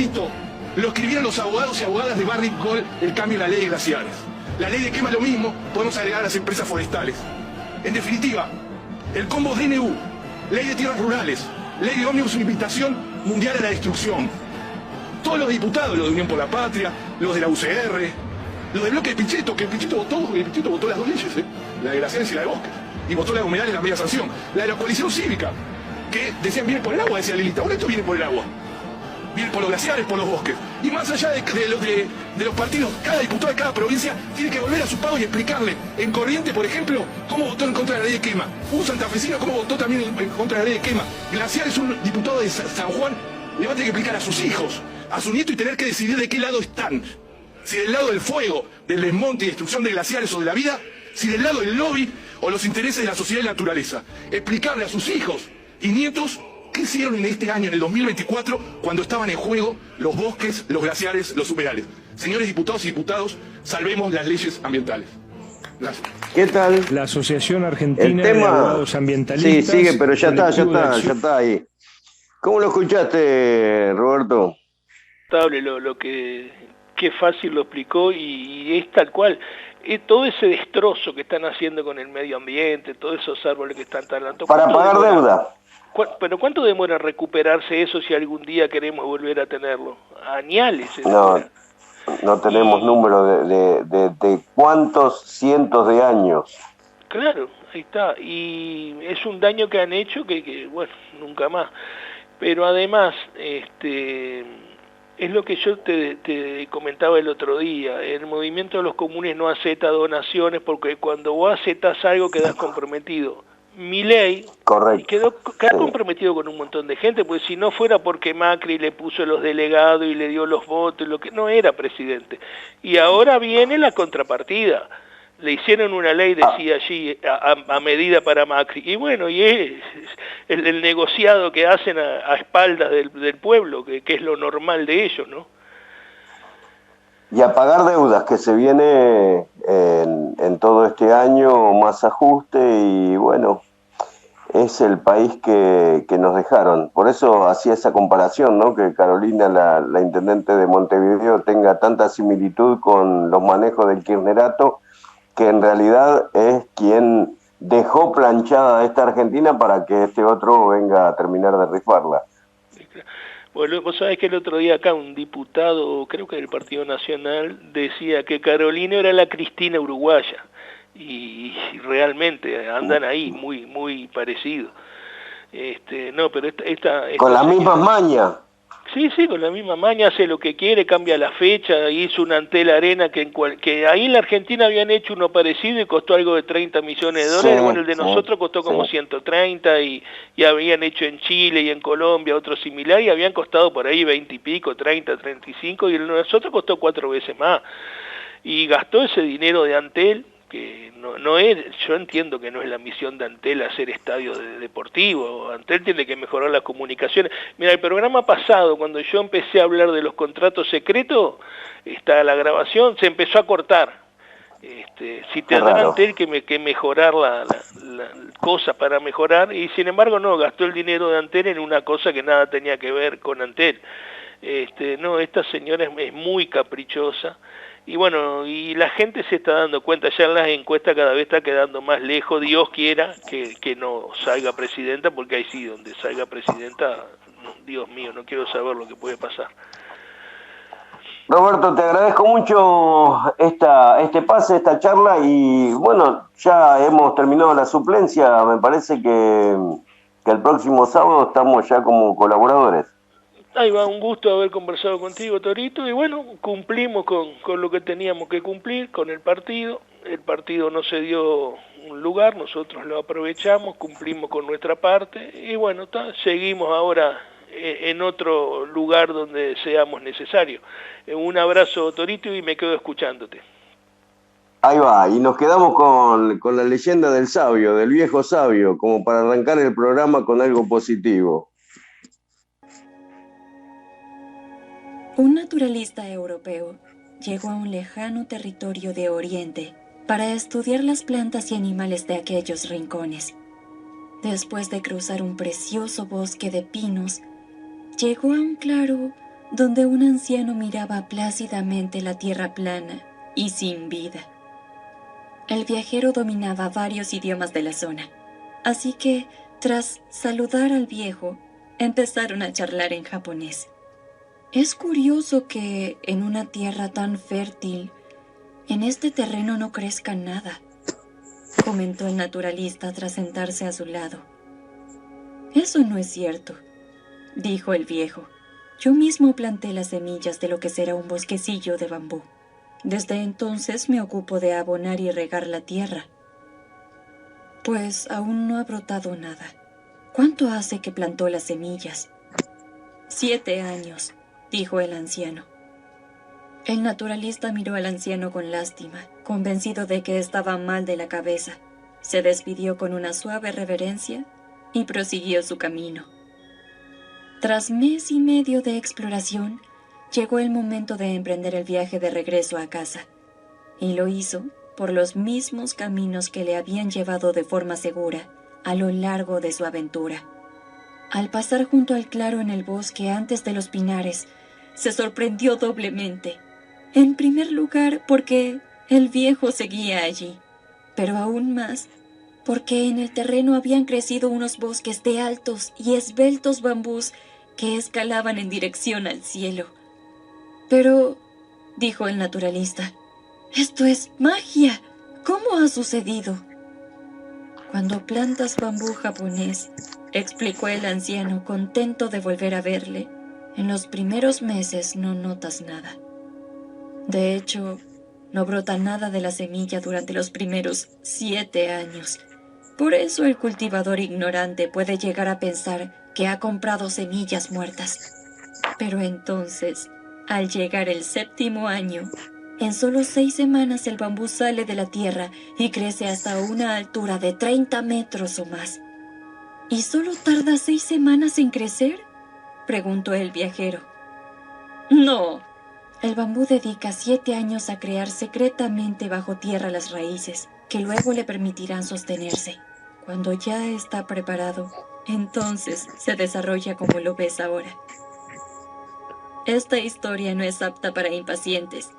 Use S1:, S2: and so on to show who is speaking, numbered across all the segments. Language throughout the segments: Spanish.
S1: escrito, lo escribieron los abogados y abogadas de Barrick Gold, el cambio en la ley de glaciares. La ley de quema lo mismo, podemos agregar a las empresas forestales. En definitiva, el combo DNU, ley de tierras rurales, ley de ómnibus, una invitación mundial a la destrucción. Todos los diputados, los de Unión por la Patria, los de la UCR, los del bloque de Pichetto, que el Pichetto votó las dos leyes, la de glaciares y la de bosques, y votó la de humedales, la media sanción, la de la coalición cívica, que decían viene por el agua, decía Lilita. Bueno, esto viene por el agua, viene por los glaciares, por los bosques. Y más allá de los partidos, cada diputado de cada provincia tiene que volver a su pago y explicarle. En Corrientes, por ejemplo, cómo votó en contra de la ley de quema. Un santafesino, cómo votó también en contra de la ley de quema. Glaciares, un diputado de San Juan, le va a tener que explicar a sus hijos, a su nieto, y tener que decidir de qué lado están. Si del lado del fuego, del desmonte y destrucción de glaciares o de la vida, si del lado del lobby o los intereses de la sociedad y la naturaleza. Explicarle a sus hijos y nietos qué hicieron en este año, en el 2024, cuando estaban en juego los bosques, los glaciares, los humedales. Señores diputados y diputadas, salvemos las leyes ambientales. Gracias.
S2: ¿Qué tal?
S3: La Asociación Argentina de Abogados Ambientalistas.
S2: Sí, sigue, pero ya está ahí. ¿Cómo lo escuchaste, Roberto?
S4: Lo que qué fácil lo explicó y es tal cual. Todo ese destrozo que están haciendo con el medio ambiente, todos esos árboles que están talando.
S2: Para pagar deuda.
S4: Pero ¿cuánto demora recuperarse eso si algún día queremos volver a tenerlo? Añales.
S2: No tenemos número de cuántos cientos de años.
S4: Claro, ahí está. Y es un daño que han hecho que bueno, nunca más. Pero además, es lo que yo te comentaba el otro día. El movimiento de los comunes no acepta donaciones porque cuando vos aceptás algo quedás comprometido. Milei quedó comprometido con un montón de gente, pues si no fuera porque Macri le puso los delegados y le dio los votos, lo que no era presidente. Y ahora viene la contrapartida. Le hicieron una ley, decía allí, a medida para Macri. Y bueno, y es el negociado que hacen a espaldas del pueblo, que es lo normal de ellos, ¿no?
S2: Y a pagar deudas, que se viene en todo este año, más ajuste, y bueno, es el país que nos dejaron. Por eso hacía esa comparación, ¿no? Que Carolina, la intendente de Montevideo, tenga tanta similitud con los manejos del kirchnerato, que en realidad es quien dejó planchada a esta Argentina para que este otro venga a terminar de rifarla.
S4: Bueno, vos sabés que el otro día acá un diputado, creo que del Partido Nacional, decía que Carolina era la Cristina uruguaya, y realmente andan ahí muy muy parecidos. No, pero esta
S2: con las mismas mañas.
S4: Sí, con la misma maña, hace lo que quiere, cambia la fecha, hizo una Antel Arena que ahí en la Argentina habían hecho uno parecido y costó algo de 30 millones de dólares, bueno, el de nosotros costó como 130 y habían hecho en Chile y en Colombia otro similar y habían costado por ahí 20 y pico, 30, 35 y el de nosotros costó 4 veces más. Y gastó ese dinero de Antel, que no es, yo entiendo que no es la misión de Antel hacer estadios deportivos. Antel tiene que mejorar las comunicaciones. Mira, el programa pasado, cuando yo empecé a hablar de los contratos secretos, está la grabación, se empezó a cortar. Si te dan Antel que mejorar la cosa para mejorar, y sin embargo no, gastó el dinero de Antel en una cosa que nada tenía que ver con Antel. No, esta señora es muy caprichosa. Y bueno, y la gente se está dando cuenta, ya en las encuestas cada vez está quedando más lejos. Dios quiera que no salga presidenta, porque ahí sí, donde salga presidenta, Dios mío, no quiero saber lo que puede pasar.
S2: Roberto, te agradezco mucho este pase, esta charla, y bueno, ya hemos terminado la suplencia. Me parece que el próximo sábado estamos ya como colaboradores.
S4: Ahí va, un gusto haber conversado contigo, Torito, y bueno, cumplimos con lo que teníamos que cumplir, con el partido no se dio un lugar, nosotros lo aprovechamos, cumplimos con nuestra parte, y bueno, seguimos ahora en otro lugar donde seamos necesarios. Un abrazo, Torito, y me quedo escuchándote.
S2: Ahí va, y nos quedamos con la leyenda del sabio, del viejo sabio, como para arrancar el programa con algo positivo.
S5: Un naturalista europeo llegó a un lejano territorio de Oriente para estudiar las plantas y animales de aquellos rincones. Después de cruzar un precioso bosque de pinos, llegó a un claro donde un anciano miraba plácidamente la tierra plana y sin vida. El viajero dominaba varios idiomas de la zona, así que, tras saludar al viejo, empezaron a charlar en japonés. Es curioso que, en una tierra tan fértil, en este terreno no crezca nada, comentó el naturalista tras sentarse a su lado. Eso no es cierto, dijo el viejo. Yo mismo planté las semillas de lo que será un bosquecillo de bambú. Desde entonces me ocupo de abonar y regar la tierra. Pues aún no ha brotado nada. ¿Cuánto hace que plantó las semillas? 7 años, dijo el anciano. El naturalista miró al anciano con lástima, convencido de que estaba mal de la cabeza. Se despidió con una suave reverencia y prosiguió su camino. Tras 1 mes y medio de exploración, llegó el momento de emprender el viaje de regreso a casa, y lo hizo por los mismos caminos que le habían llevado de forma segura a lo largo de su aventura. Al pasar junto al claro en el bosque antes de los pinares, se sorprendió doblemente. En primer lugar, porque el viejo seguía allí, pero aún más porque en el terreno habían crecido unos bosques de altos y esbeltos bambús que escalaban en dirección al cielo. Pero, dijo el naturalista, esto es magia. ¿Cómo ha sucedido? Cuando plantas bambú japonés, explicó el anciano, contento de volver a verle, en los primeros meses no notas nada. De hecho, no brota nada de la semilla durante los primeros 7 años. Por eso el cultivador ignorante puede llegar a pensar que ha comprado semillas muertas. Pero entonces, al llegar el 7º año, en solo 6 semanas el bambú sale de la tierra y crece hasta una altura de 30 metros o más. ¿Y solo tarda 6 semanas en crecer?, preguntó el viajero. No, el bambú dedica 7 años a crear secretamente bajo tierra las raíces, que luego le permitirán sostenerse. Cuando ya está preparado, entonces se desarrolla como lo ves ahora. Esta historia no es apta para impacientes.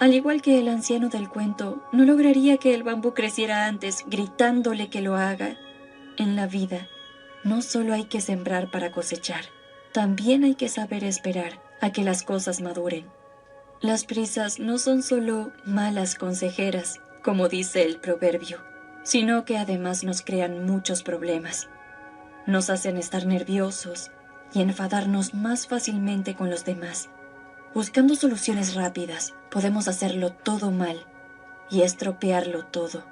S5: Al igual que el anciano del cuento, no lograría que el bambú creciera antes gritándole que lo haga. En la vida, no solo hay que sembrar para cosechar, también hay que saber esperar a que las cosas maduren. Las prisas no son solo malas consejeras, como dice el proverbio, sino que además nos crean muchos problemas. Nos hacen estar nerviosos y enfadarnos más fácilmente con los demás. Buscando soluciones rápidas, podemos hacerlo todo mal y estropearlo todo.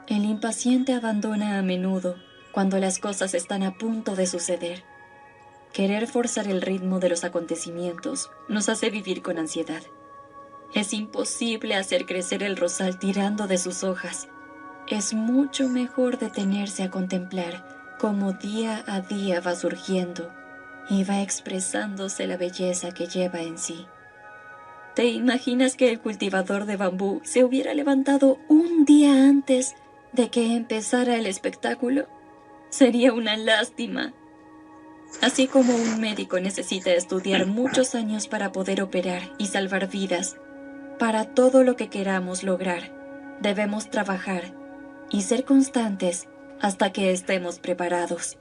S5: El impaciente abandona a menudo cuando las cosas están a punto de suceder. Querer forzar el ritmo de los acontecimientos nos hace vivir con ansiedad. Es imposible hacer crecer el rosal tirando de sus hojas. Es mucho mejor detenerse a contemplar cómo día a día va surgiendo y va expresándose la belleza que lleva en sí. ¿Te imaginas que el cultivador de bambú se hubiera levantado un día antes de que empezara el espectáculo? Sería una lástima. Así como un médico necesita estudiar muchos años para poder operar y salvar vidas, para todo lo que queramos lograr, debemos trabajar y ser constantes hasta que estemos preparados.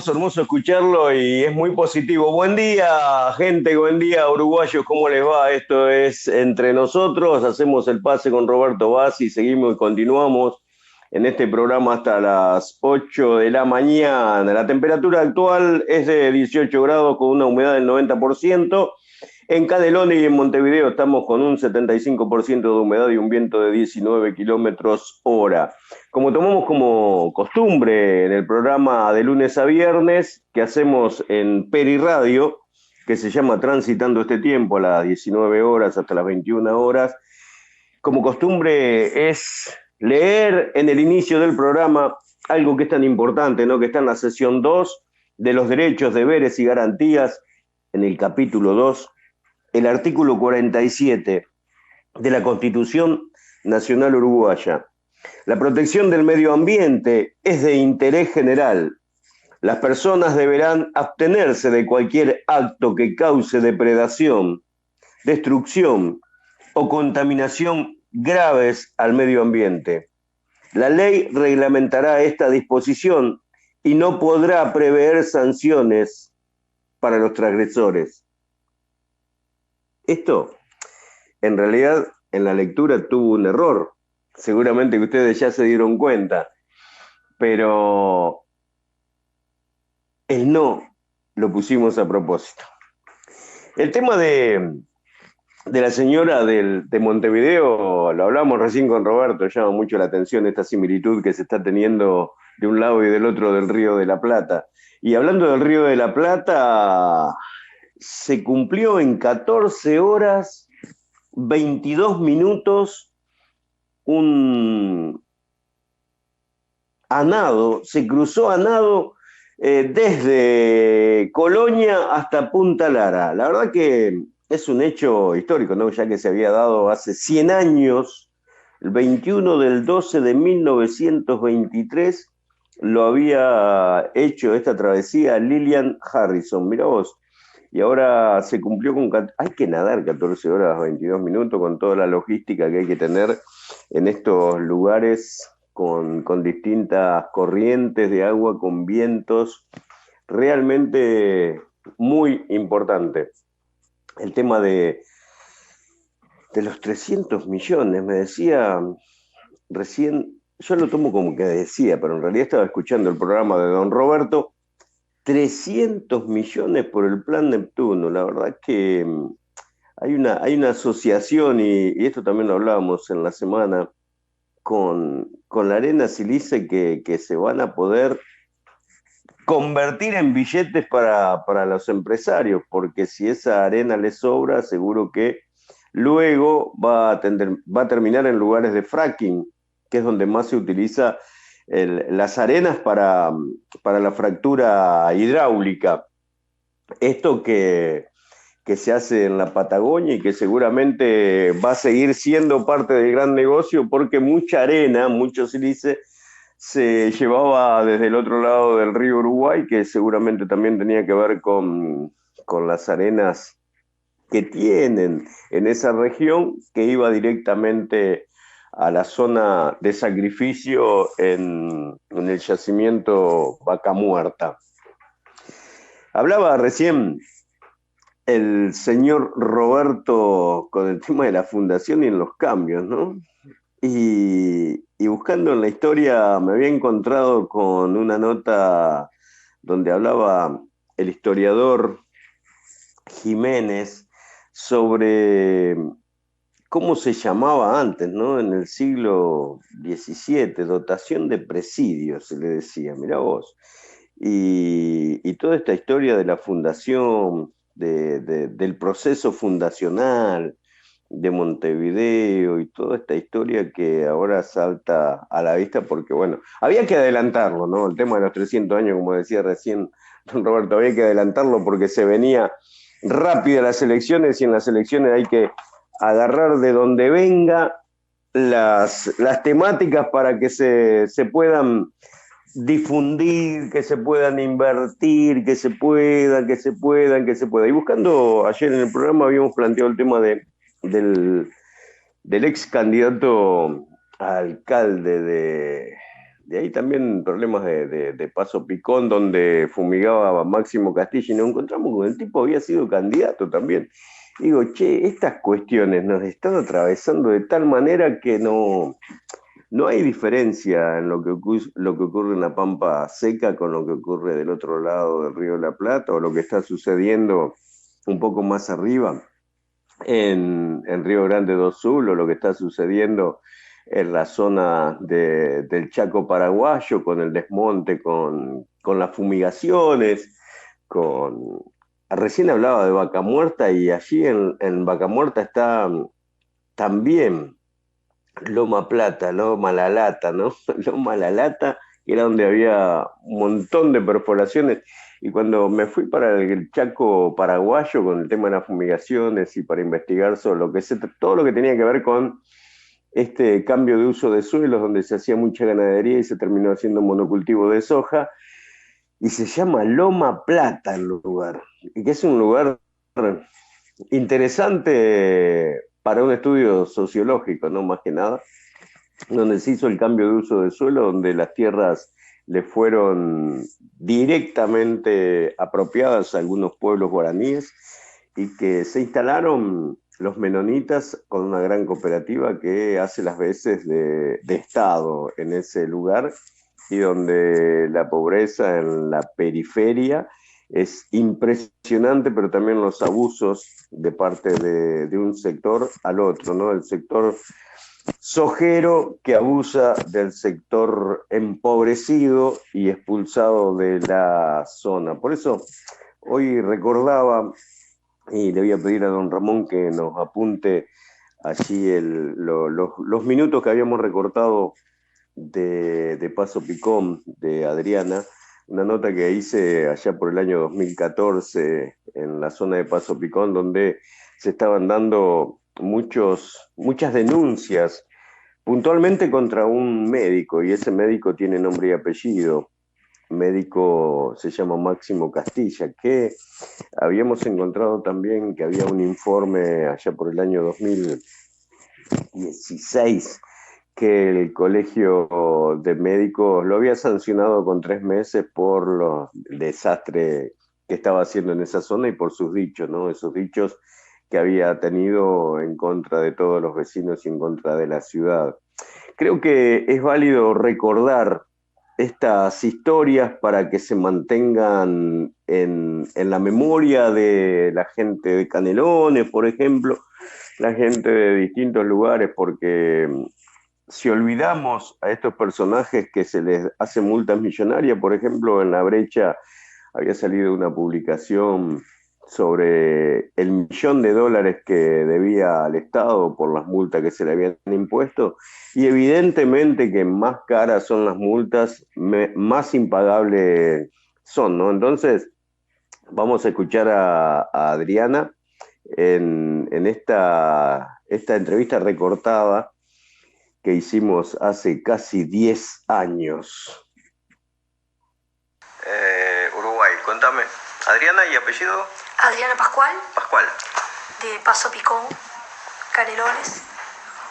S2: Hermoso escucharlo y es muy positivo. Buen día, gente, buen día, uruguayos, ¿cómo les va? Esto es Entre Nosotros, hacemos el pase con Roberto Bassi, seguimos y continuamos en este programa hasta las 8 de la mañana. La temperatura actual es de 18 grados con una humedad del 90%. En Canelones y en Montevideo estamos con un 75% de humedad y un viento de 19 kilómetros hora. Como tomamos como costumbre en el programa de lunes a viernes que hacemos en Peri Radio, que se llama Transitando este Tiempo a las 19 horas hasta las 21 horas, como costumbre es leer en el inicio del programa algo que es tan importante, ¿no? Que está en la sesión 2 de los derechos, deberes y garantías, en el capítulo 2, el artículo 47 de la Constitución Nacional Uruguaya. La protección del medio ambiente es de interés general. Las personas deberán abstenerse de cualquier acto que cause depredación, destrucción o contaminación graves al medio ambiente. La ley reglamentará esta disposición y no podrá prever sanciones para los transgresores. Esto, en realidad, en la lectura tuvo un error. Seguramente que ustedes ya se dieron cuenta, pero el no lo pusimos a propósito. El tema de la señora de Montevideo, lo hablamos recién con Roberto, llama mucho la atención esta similitud que se está teniendo de un lado y del otro del Río de la Plata. Y hablando del Río de la Plata, se cumplió en 14 horas, 22 minutos, un a nado, se cruzó a nado desde Colonia hasta Punta Lara. La verdad que es un hecho histórico, ¿no? Ya que se había dado hace 100 años, el 21 del 12 de 1923, lo había hecho esta travesía Lillian Harrison, mirá vos. Y ahora se cumplió con... Hay que nadar 14 horas 22 minutos con toda la logística que hay que tener en estos lugares con distintas corrientes de agua, con vientos, realmente muy importante. El tema de los 300 millones, me decía recién, yo lo tomo como que decía, pero en realidad estaba escuchando el programa de don Roberto, 300 millones por el Plan Neptuno. La verdad es que hay una asociación, y esto también lo hablábamos en la semana, con la arena silice que se van a poder convertir en billetes para los empresarios, porque si esa arena les sobra, seguro que luego va a terminar en lugares de fracking, que es donde más se utiliza las arenas para la fractura hidráulica. Esto que se hace en la Patagonia y que seguramente va a seguir siendo parte del gran negocio, porque mucha arena, mucho sílice, se llevaba desde el otro lado del río Uruguay, que seguramente también tenía que ver con las arenas que tienen en esa región, que iba directamente a la zona de sacrificio en el yacimiento Vaca Muerta. Hablaba recién el señor Roberto con el tema de la fundación y en los cambios, ¿no? Y buscando en la historia me había encontrado con una nota donde hablaba el historiador Jiménez sobre cómo se llamaba antes, ¿no? En el siglo XVII, dotación de presidios, se le decía, mirá vos. Y toda esta historia de la fundación, del proceso fundacional de Montevideo y toda esta historia que ahora salta a la vista porque, bueno, había que adelantarlo, ¿no? El tema de los 300 años, como decía recién don Roberto, había que adelantarlo porque se venía rápido las elecciones y en las elecciones hay que agarrar de donde venga las temáticas para que se puedan difundir, que se puedan invertir, que se pueda. Y buscando, ayer en el programa habíamos planteado el tema del ex candidato a alcalde de ahí también problemas de Paso Picón, donde fumigaba Máximo Castillo, y nos encontramos con el tipo había sido candidato también. Digo, estas cuestiones nos están atravesando de tal manera que no hay diferencia en lo que ocurre en la Pampa Seca con lo que ocurre del otro lado del Río de la Plata, o lo que está sucediendo un poco más arriba en Río Grande do Sul, o lo que está sucediendo en la zona del Chaco paraguayo, con el desmonte, con las fumigaciones, recién hablaba de Vaca Muerta, y allí en Vaca Muerta está también Loma Plata, Loma La Lata, ¿no? Loma La Lata, que era donde había un montón de perforaciones. Y cuando me fui para el Chaco paraguayo con el tema de las fumigaciones y para investigar sobre todo lo que tenía que ver con este cambio de uso de suelos, donde se hacía mucha ganadería y se terminó haciendo monocultivo de soja, y se llama Loma Plata el lugar, y que es un lugar interesante para un estudio sociológico, ¿no? Más que nada, donde se hizo el cambio de uso de suelo, donde las tierras le fueron directamente apropiadas a algunos pueblos guaraníes y que se instalaron los menonitas con una gran cooperativa que hace las veces de Estado en ese lugar y donde la pobreza en la periferia es impresionante, pero también los abusos de parte de un sector al otro, ¿no? El sector sojero que abusa del sector empobrecido y expulsado de la zona. Por eso hoy recordaba, y le voy a pedir a don Ramón que nos apunte allí los minutos que habíamos recortado de Paso Picón, de Adriana, una nota que hice allá por el año 2014 en la zona de Paso Picón, donde se estaban dando muchas denuncias, puntualmente contra un médico, y ese médico tiene nombre y apellido. Médico se llama Máximo Castilla, que habíamos encontrado también que había un informe allá por el año 2016 que el Colegio de Médicos lo había sancionado con 3 meses por los desastres que estaba haciendo en esa zona y por sus dichos, ¿no? Esos dichos que había tenido en contra de todos los vecinos y en contra de la ciudad. Creo que es válido recordar estas historias para que se mantengan en la memoria de la gente de Canelones, por ejemplo, la gente de distintos lugares, porque si olvidamos a estos personajes que se les hace multas millonarias, por ejemplo, en La Brecha había salido una publicación sobre el $1.000.000 que debía al Estado por las multas que se le habían impuesto, y evidentemente que más caras son las multas, más impagables son, ¿no? Entonces, vamos a escuchar a Adriana en esta entrevista recortada que hicimos hace casi 10 años. Uruguay, contame. Adriana, ¿y apellido?
S6: Adriana Pascual.
S2: Pascual.
S6: De Paso Picón, Canelones,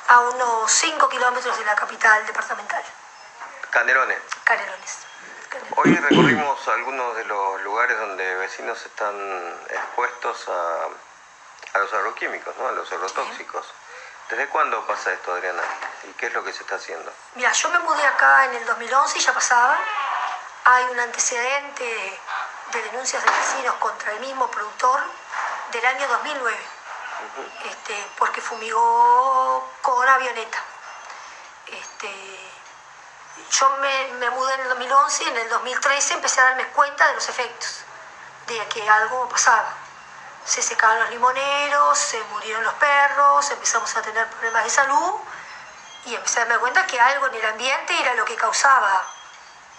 S6: a unos 5 kilómetros de la capital departamental.
S2: Canelones.
S6: Canelones.
S2: Hoy recorrimos algunos de los lugares donde vecinos están expuestos a los agroquímicos, ¿no? A los agrotóxicos. Sí. ¿Desde cuándo pasa esto, Adriana? ¿Y qué es lo que se está haciendo?
S6: Mira, yo me mudé acá en el 2011 y ya pasaba. Hay un antecedente de denuncias de vecinos contra el mismo productor del año 2009, porque fumigó con avioneta. Yo me mudé en el 2011 y en el 2013 empecé a darme cuenta de los efectos, de que algo pasaba. Se secaban los limoneros, se murieron los perros, empezamos a tener problemas de salud y empecé a darme cuenta que algo en el ambiente era lo que causaba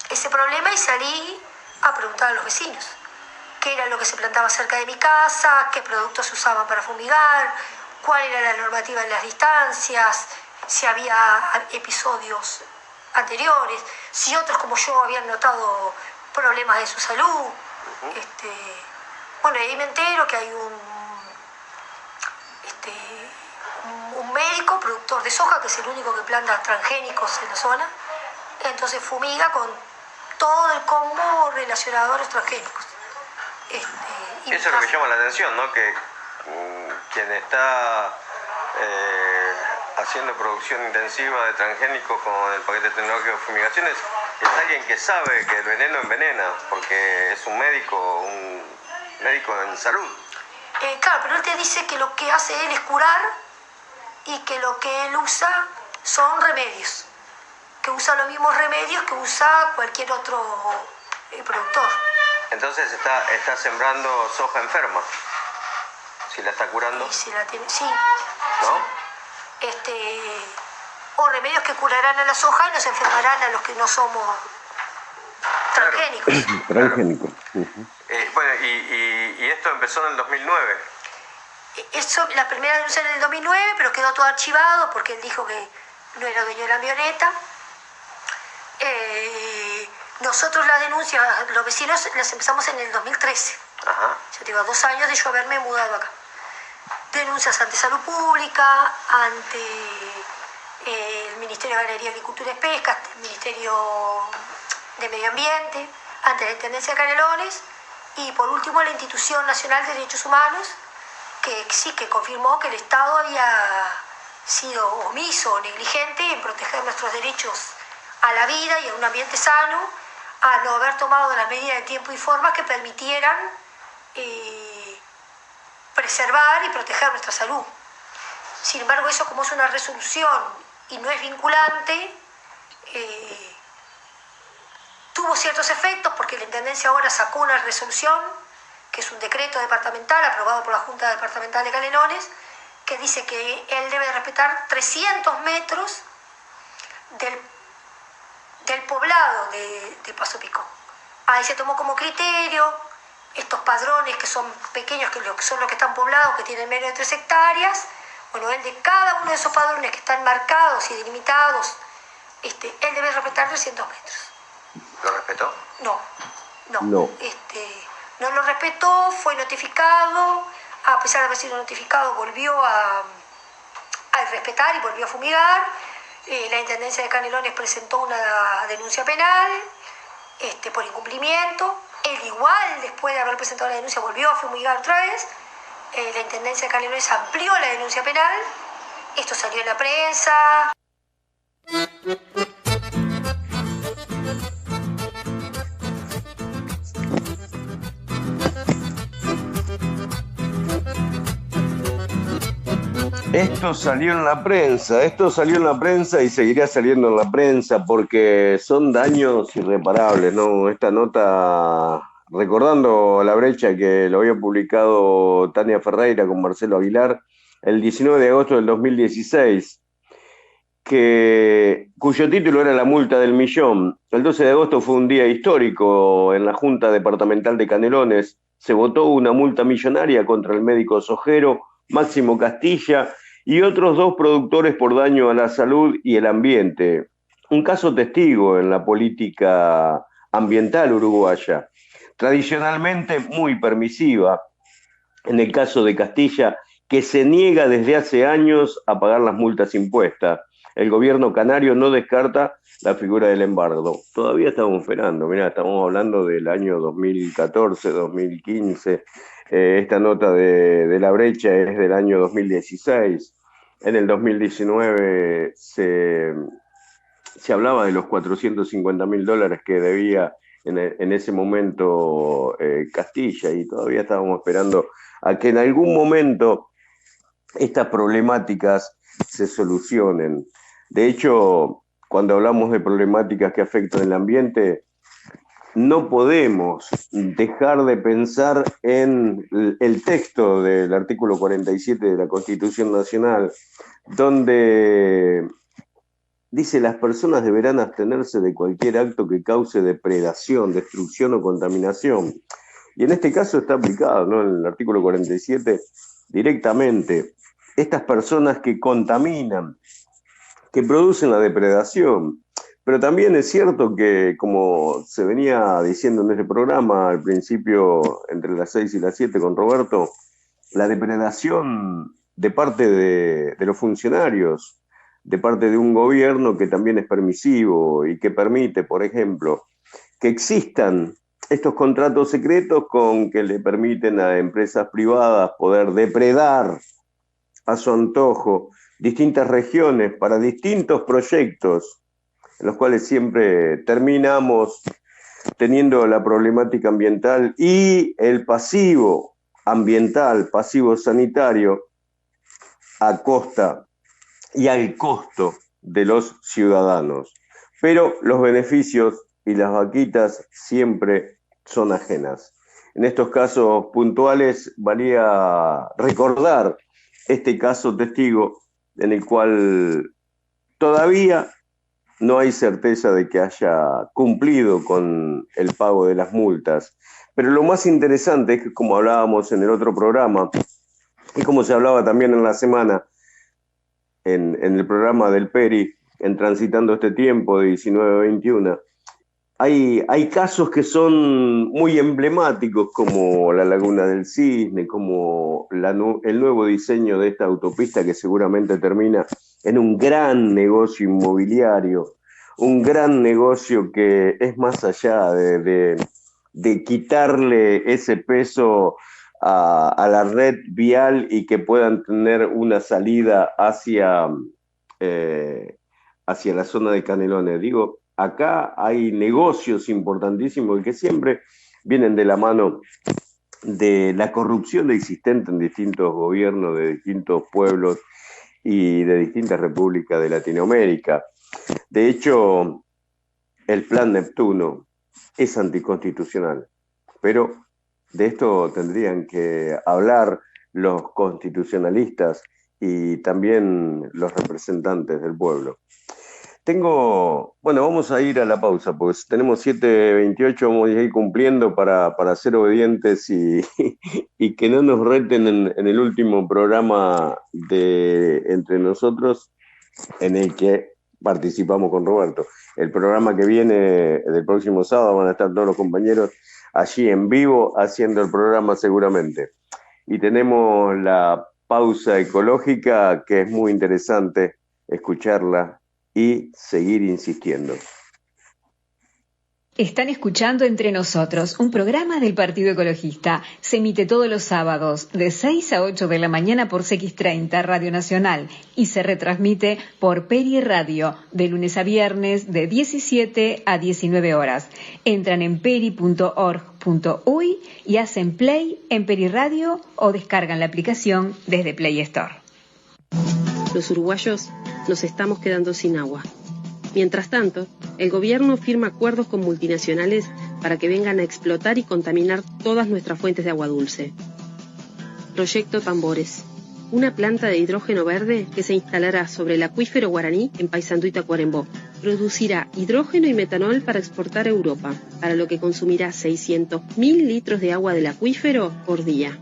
S6: ese problema, y salí a preguntar a los vecinos qué era lo que se plantaba cerca de mi casa, qué productos se usaban para fumigar, cuál era la normativa en las distancias, si había episodios anteriores, si otros como yo habían notado problemas de su salud. Bueno, ahí me entero que hay un médico productor de soja, que es el único que planta transgénicos en la zona, entonces fumiga con todo el combo relacionado a los transgénicos.
S2: Eso es lo que llama la atención, ¿no? Que quien está haciendo producción intensiva de transgénicos con el paquete tecnológico de fumigaciones es alguien que sabe que el veneno envenena, porque es un médico en salud.
S6: Claro, pero él te dice que lo que hace él es curar y que lo que él usa son remedios, que usa los mismos remedios que usa cualquier otro productor.
S2: Entonces está sembrando soja enferma, si la está curando.
S6: Y si la tiene, sí.
S2: ¿No?
S6: O remedios que curarán a la soja y nos enfermarán a los que no somos Transgénico.
S2: Transgénico.
S7: Bueno, y esto empezó en el 2009.
S6: Eso, la primera denuncia en el 2009, pero quedó todo archivado porque él dijo que no era dueño de la avioneta. Nosotros la denuncia, los vecinos, las empezamos en el 2013.
S7: Ajá.
S6: Yo digo, 2 años de yo haberme mudado acá. Denuncias ante Salud Pública, ante el Ministerio de Ganadería, Agricultura y Pesca, el Ministerio de Medio Ambiente, ante la Intendencia de Canelones y por último la Institución Nacional de Derechos Humanos, que sí que confirmó que el Estado había sido omiso o negligente en proteger nuestros derechos a la vida y a un ambiente sano, a no haber tomado las medidas de tiempo y forma que permitieran preservar y proteger nuestra salud. Sin embargo, eso como es una resolución y no es vinculante, tuvo ciertos efectos porque la Intendencia ahora sacó una resolución, que es un decreto departamental aprobado por la Junta Departamental de Canelones, que dice que él debe respetar 300 metros del poblado de Paso Picón. Ahí se tomó como criterio estos padrones que son pequeños, que son los que están poblados, que tienen menos de 3 hectáreas. Bueno, él de cada uno de esos padrones que están marcados y delimitados, él debe respetar 300 metros.
S7: ¿Lo respetó?
S6: No.
S2: No.
S6: No lo respetó, fue notificado, a pesar de haber sido notificado, volvió a respetar y volvió a fumigar. La Intendencia de Canelones presentó una denuncia penal por incumplimiento. Él igual, después de haber presentado la denuncia, volvió a fumigar otra vez. La Intendencia de Canelones amplió la denuncia penal. Esto salió en la prensa.
S2: Esto salió en la prensa y seguirá saliendo en la prensa porque son daños irreparables, ¿no? Esta nota, recordando la brecha que lo había publicado Tania Ferreira con Marcelo Aguilar el 19 de agosto del 2016, cuyo título era La multa del millón. El 12 de agosto fue un día histórico en la Junta Departamental de Canelones. Se votó una multa millonaria contra el médico sojero Máximo Castilla y otros 2 productores por daño a la salud y el ambiente. Un caso testigo en la política ambiental uruguaya, tradicionalmente muy permisiva. En el caso de Castilla, que se niega desde hace años a pagar las multas impuestas. El gobierno canario no descarta la figura del embargo. Todavía estamos esperando, mirá, estamos hablando del año 2014, 2015. Esta nota de la brecha es del año 2016. En el 2019 se hablaba de los $450.000 que debía en ese momento Castilla, y todavía estábamos esperando a que en algún momento estas problemáticas se solucionen. De hecho, cuando hablamos de problemáticas que afectan el ambiente, no podemos dejar de pensar en el texto del artículo 47 de la Constitución Nacional, donde dice: las personas deberán abstenerse de cualquier acto que cause depredación, destrucción o contaminación. Y en este caso está aplicado, ¿no?, en el artículo 47 directamente. Estas personas que contaminan, que producen la depredación. Pero también es cierto que, como se venía diciendo en este programa al principio, entre las 6 y las 7 con Roberto, la depredación de parte de los funcionarios, de parte de un gobierno que también es permisivo y que permite, por ejemplo, que existan estos contratos secretos con que le permiten a empresas privadas poder depredar a su antojo distintas regiones para distintos proyectos, en los cuales siempre terminamos teniendo la problemática ambiental y el pasivo ambiental, pasivo sanitario, a costa y al costo de los ciudadanos. Pero los beneficios y las vaquitas siempre son ajenas. En estos casos puntuales valía recordar este caso testigo en el cual todavía no hay certeza de que haya cumplido con el pago de las multas. Pero lo más interesante es que, como hablábamos en el otro programa, y como se hablaba también en la semana, en el programa del Peri, en Transitando este Tiempo de 19-21, hay casos que son muy emblemáticos, como la Laguna del Cisne, como el nuevo diseño de esta autopista que seguramente termina en un gran negocio inmobiliario, un gran negocio que es más allá de quitarle ese peso a la red vial y que puedan tener una salida hacia la zona de Canelones. Digo, acá hay negocios importantísimos que siempre vienen de la mano de la corrupción existente en distintos gobiernos de distintos pueblos y de distintas repúblicas de Latinoamérica. De hecho, el Plan Neptuno es anticonstitucional, pero de esto tendrían que hablar los constitucionalistas y también los representantes del pueblo. Vamos a ir a la pausa, pues tenemos 7:28, vamos a ir cumpliendo para ser obedientes y que no nos reten en el último programa de Entre Nosotros, en el que participamos con Roberto. El programa que viene del próximo sábado van a estar todos los compañeros allí en vivo haciendo el programa seguramente. Y tenemos la pausa ecológica, que es muy interesante escucharla y seguir insistiendo.
S8: Están escuchando Entre Nosotros, un programa del Partido Ecologista. Se emite todos los sábados de 6 a 8 de la mañana por CX30 Radio Nacional y se retransmite por Peri Radio de lunes a viernes de 17 a 19 horas. Entran en peri.org.uy y hacen play en Peri Radio o descargan la aplicación desde Play Store.
S9: Los uruguayos nos estamos quedando sin agua. Mientras tanto, el gobierno firma acuerdos con multinacionales para que vengan a explotar y contaminar todas nuestras fuentes de agua dulce. Proyecto Tambores, una planta de hidrógeno verde que se instalará sobre el acuífero guaraní en Paysandú y Tacuarembó. Producirá hidrógeno y metanol para exportar a Europa, para lo que consumirá 600.000 litros de agua del acuífero por día.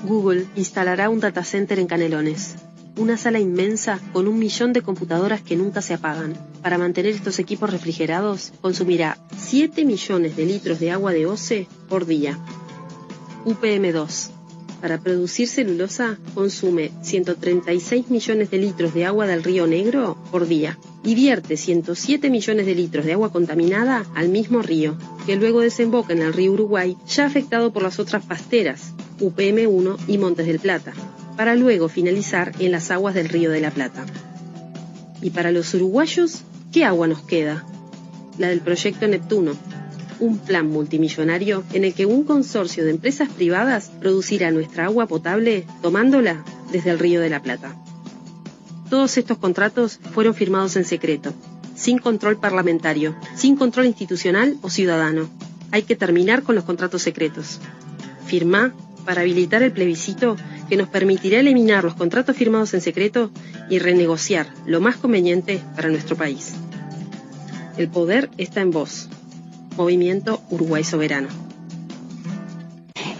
S9: Google instalará un data center en Canelones. Una sala inmensa con 1 millón de computadoras que nunca se apagan. Para mantener estos equipos refrigerados, consumirá 7 millones de litros de agua de OCE por día. UPM2. Para producir celulosa, consume 136 millones de litros de agua del Río Negro por día y vierte 107 millones de litros de agua contaminada al mismo río, que luego desemboca en el río Uruguay, ya afectado por las otras pasteras, UPM1 y Montes del Plata, para luego finalizar en las aguas del Río de la Plata. Y para los uruguayos, ¿qué agua nos queda? La del Proyecto Neptuno, un plan multimillonario en el que un consorcio de empresas privadas producirá nuestra agua potable tomándola desde el Río de la Plata. Todos estos contratos fueron firmados en secreto, sin control parlamentario, sin control institucional o ciudadano. Hay que terminar con los contratos secretos. Firmá para habilitar el plebiscito que nos permitirá eliminar los contratos firmados en secreto y renegociar lo más conveniente para nuestro país. El poder está en vos. Movimiento Uruguay Soberano.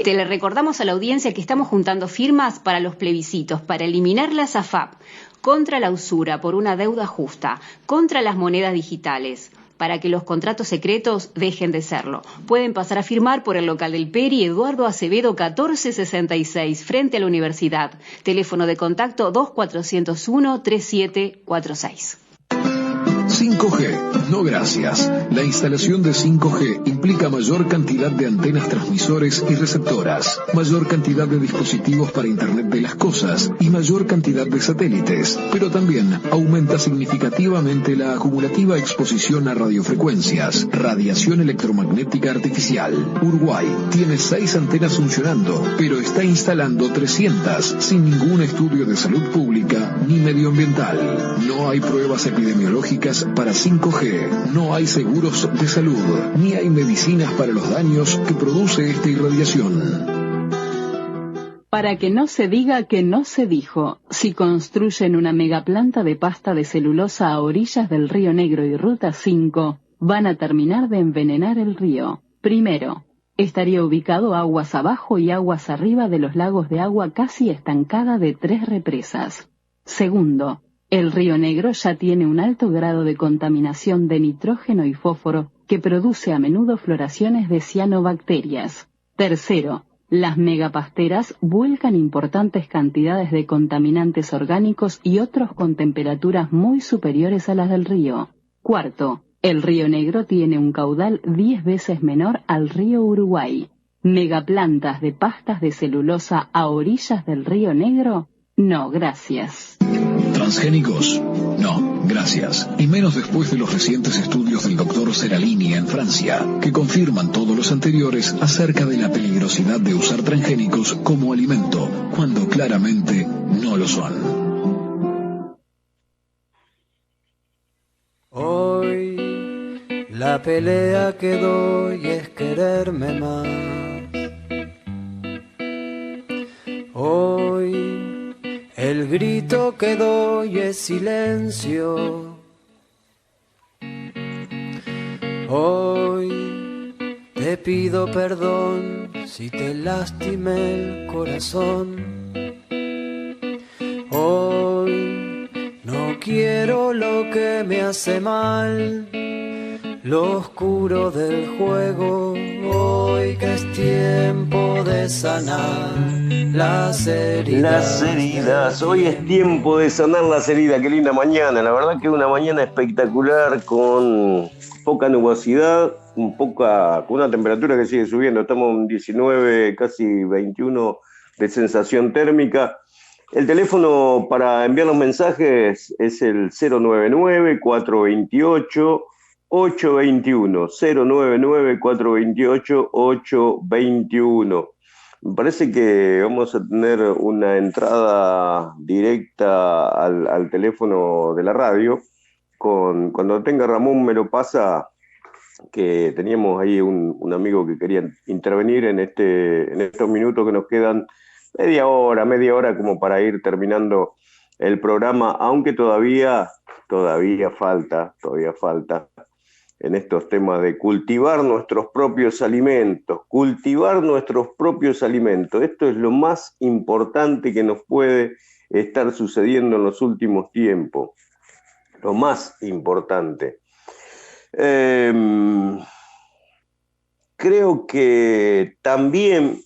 S8: Le recordamos a la audiencia que estamos juntando firmas para los plebiscitos, para eliminar la SAFAP, contra la usura por una deuda justa, contra las monedas digitales, para que los contratos secretos dejen de serlo. Pueden pasar a firmar por el local del Peri, Eduardo Acevedo 1466, frente a la universidad. Teléfono de contacto 2401-3746.
S10: 5G, no gracias. La instalación de 5G implica mayor cantidad de antenas transmisores y receptoras, mayor cantidad de dispositivos para Internet de las cosas y mayor cantidad de satélites, pero también aumenta significativamente la acumulativa exposición a radiofrecuencias, radiación electromagnética artificial. Uruguay tiene 6 antenas funcionando, pero está instalando 300 sin ningún estudio de salud pública ni medioambiental. No hay pruebas epidemiológicas para 5G, no hay seguros de salud, ni hay medicinas para los daños que produce esta irradiación.
S11: Para que no se diga que no se dijo, si construyen una megaplanta de pasta de celulosa a orillas del Río Negro y Ruta 5, van a terminar de envenenar el río. Primero, estaría ubicado aguas abajo y aguas arriba de los lagos de agua casi estancada de 3 represas. Segundo, el Río Negro ya tiene un alto grado de contaminación de nitrógeno y fósforo que produce a menudo floraciones de cianobacterias. Tercero, las megapasteras vuelcan importantes cantidades de contaminantes orgánicos y otros con temperaturas muy superiores a las del río. Cuarto, el Río Negro tiene un caudal 10 veces menor al río Uruguay. ¿Megaplantas de pastas de celulosa a orillas del Río Negro? No, gracias.
S10: ¿Transgénicos? No, gracias. Y menos después de los recientes estudios del doctor Seralini en Francia, que confirman todos los anteriores acerca de la peligrosidad de usar transgénicos como alimento, cuando claramente no lo son.
S12: Hoy la pelea que doy es quererme más. Hoy el grito que doy es silencio. Hoy te pido perdón si te lastimé el corazón. Hoy no quiero lo que me hace mal, lo oscuro del juego. Hoy que es tiempo de sanar las heridas.
S2: Las heridas, hoy es tiempo de sanar las heridas. Qué linda mañana, la verdad que una mañana espectacular, con poca nubosidad, con una temperatura que sigue subiendo. Estamos en 19, casi 21 de sensación térmica. El teléfono para enviar los mensajes es el 099-428-821, 099-428-821. Me parece que vamos a tener una entrada directa al teléfono de la radio. Cuando tenga Ramón me lo pasa, que teníamos ahí un amigo que quería intervenir en estos minutos que nos quedan, media hora como para ir terminando el programa, aunque todavía falta en estos temas de cultivar nuestros propios alimentos. Esto es lo más importante que nos puede estar sucediendo en los últimos tiempos. Lo más importante. Creo que también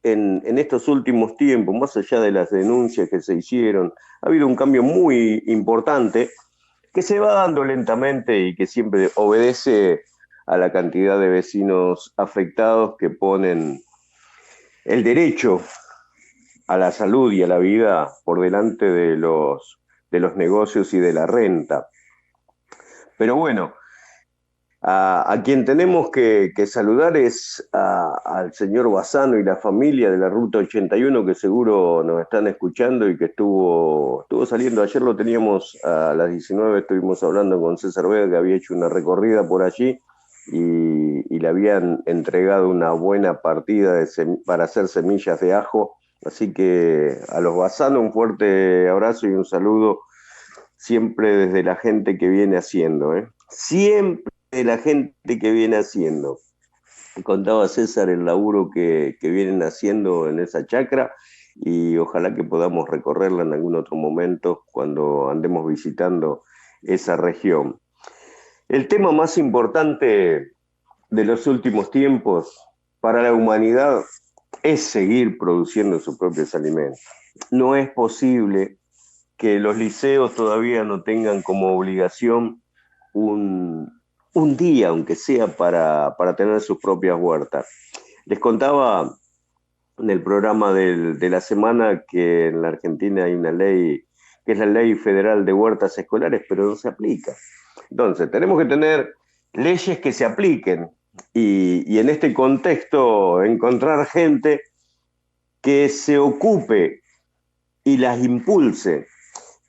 S2: en estos últimos tiempos, más allá de las denuncias que se hicieron, ha habido un cambio muy importante que se va dando lentamente y que siempre obedece a la cantidad de vecinos afectados que ponen el derecho a la salud y a la vida por delante de los negocios y de la renta. Pero bueno, a quien tenemos que saludar es al señor Bassano y la familia de la Ruta 81, que seguro nos están escuchando y que estuvo saliendo. Ayer lo teníamos a las 19, estuvimos hablando con César Vega, que había hecho una recorrida por allí y le habían entregado una buena partida para hacer semillas de ajo. Así que a los Bassano un fuerte abrazo y un saludo, siempre desde la gente que viene haciendo, siempre de la gente que viene haciendo. Contaba César el laburo que vienen haciendo en esa chacra, y ojalá que podamos recorrerla en algún otro momento cuando andemos visitando esa región. El tema más importante de los últimos tiempos para la humanidad es seguir produciendo sus propios alimentos. No es posible que los liceos todavía no tengan como obligación un día, aunque sea para tener sus propias huertas. Les contaba en el programa de la semana que en la Argentina hay una ley, que es la Ley Federal de Huertas Escolares, pero no se aplica. Entonces, tenemos que tener leyes que se apliquen y en este contexto encontrar gente que se ocupe y las impulse.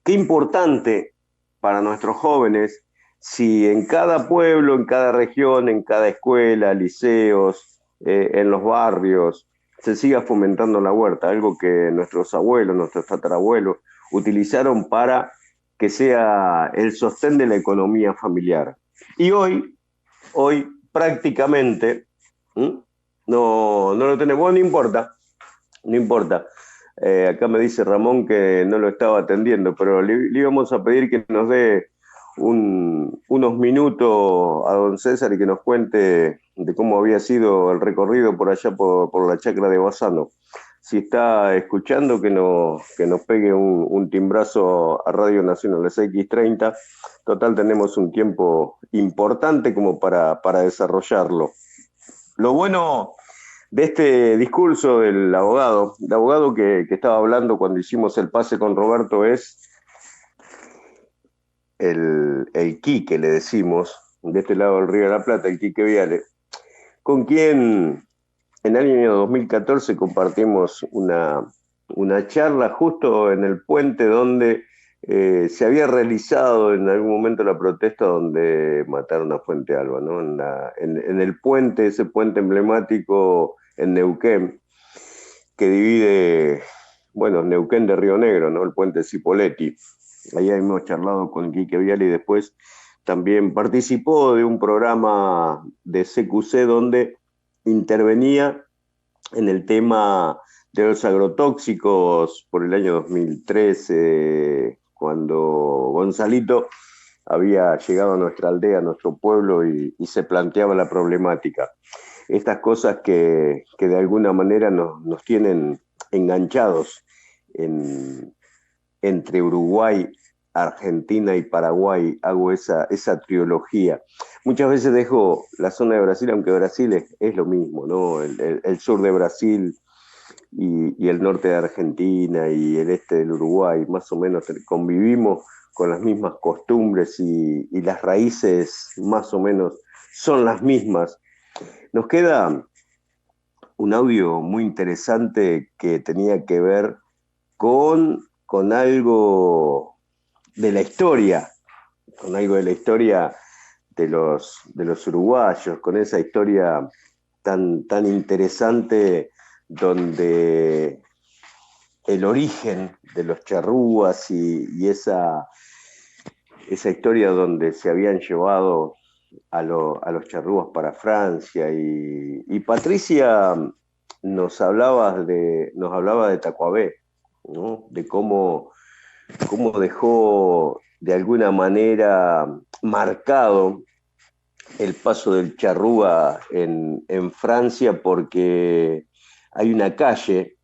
S2: Qué importante para nuestros jóvenes si en cada pueblo, en cada región, en cada escuela, liceos, en los barrios, se siga fomentando la huerta, algo que nuestros abuelos, nuestros tatarabuelos utilizaron para que sea el sostén de la economía familiar. Y hoy prácticamente no lo tenemos. Bueno, no importa. Acá me dice Ramón que no lo estaba atendiendo, pero le íbamos a pedir que nos dé unos minutos a don César y que nos cuente de cómo había sido el recorrido por allá por la chacra de Bassano. Si está escuchando, que nos pegue un timbrazo a Radio Nacional, es X30. Total, tenemos un tiempo importante como para desarrollarlo. Lo bueno de este discurso del abogado que estaba hablando cuando hicimos el pase con Roberto, es el Quique, le decimos, de este lado del Río de la Plata, el Quique Viale, con quien en el año 2014 compartimos una charla justo en el puente donde se había realizado en algún momento la protesta donde mataron a Fuente Alba, ¿no? En el puente, ese puente emblemático en Neuquén, que divide, Neuquén de Río Negro, ¿no? El puente Cipolletti. Ahí hemos charlado con Quique Viale y después también participó de un programa de CQC donde intervenía en el tema de los agrotóxicos por el año 2013, cuando Gonzalito había llegado a nuestra aldea, a nuestro pueblo, y se planteaba la problemática. Estas cosas que de alguna manera nos tienen enganchados entre Uruguay, Argentina y Paraguay. Hago esa trilogía. Muchas veces dejo la zona de Brasil, aunque Brasil es lo mismo, ¿no? El sur de Brasil y el norte de Argentina y el este del Uruguay, más o menos convivimos con las mismas costumbres y las raíces más o menos son las mismas. Nos queda un audio muy interesante que tenía que ver con algo de la historia, de los uruguayos, con esa historia tan interesante donde el origen de los charrúas y esa historia donde se habían llevado a los charrúas para Francia, y Patricia nos hablaba de Tacuabé, ¿no? De cómo dejó de alguna manera marcado el paso del charrúa en Francia, porque hay una calle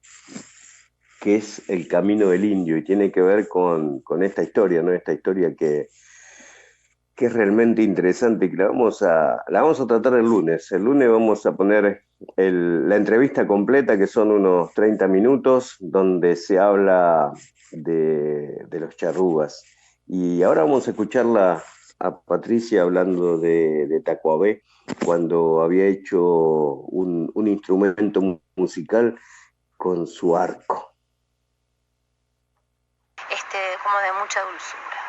S2: que es el Camino del Indio y tiene que ver con esta historia, ¿no? Esta historia que es realmente interesante y que la vamos a tratar el lunes. El lunes vamos a poner la entrevista completa, que son unos 30 minutos, donde se habla de los charrúas. Y ahora vamos a escucharla a Patricia hablando de Tacuabé, cuando había hecho un instrumento musical con su arco.
S13: Como de mucha dulzura.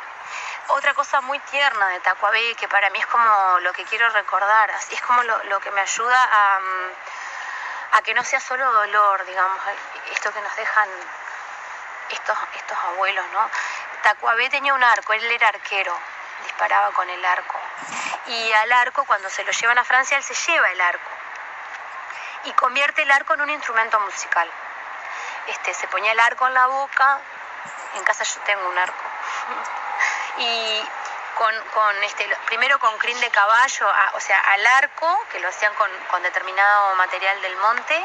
S13: Otra cosa muy tierna de Tacuabé, que para mí es como lo que quiero recordar, así es como lo que me ayuda a que no sea solo dolor, digamos, esto que nos dejan estos abuelos, ¿no? Tacuabé tenía un arco, él era arquero, disparaba con el arco. Y al arco, cuando se lo llevan a Francia, él se lleva el arco y convierte el arco en un instrumento musical. Se ponía el arco en la boca. En casa yo tengo un arco. Y primero con crin de caballo, al arco, que lo hacían con determinado material del monte.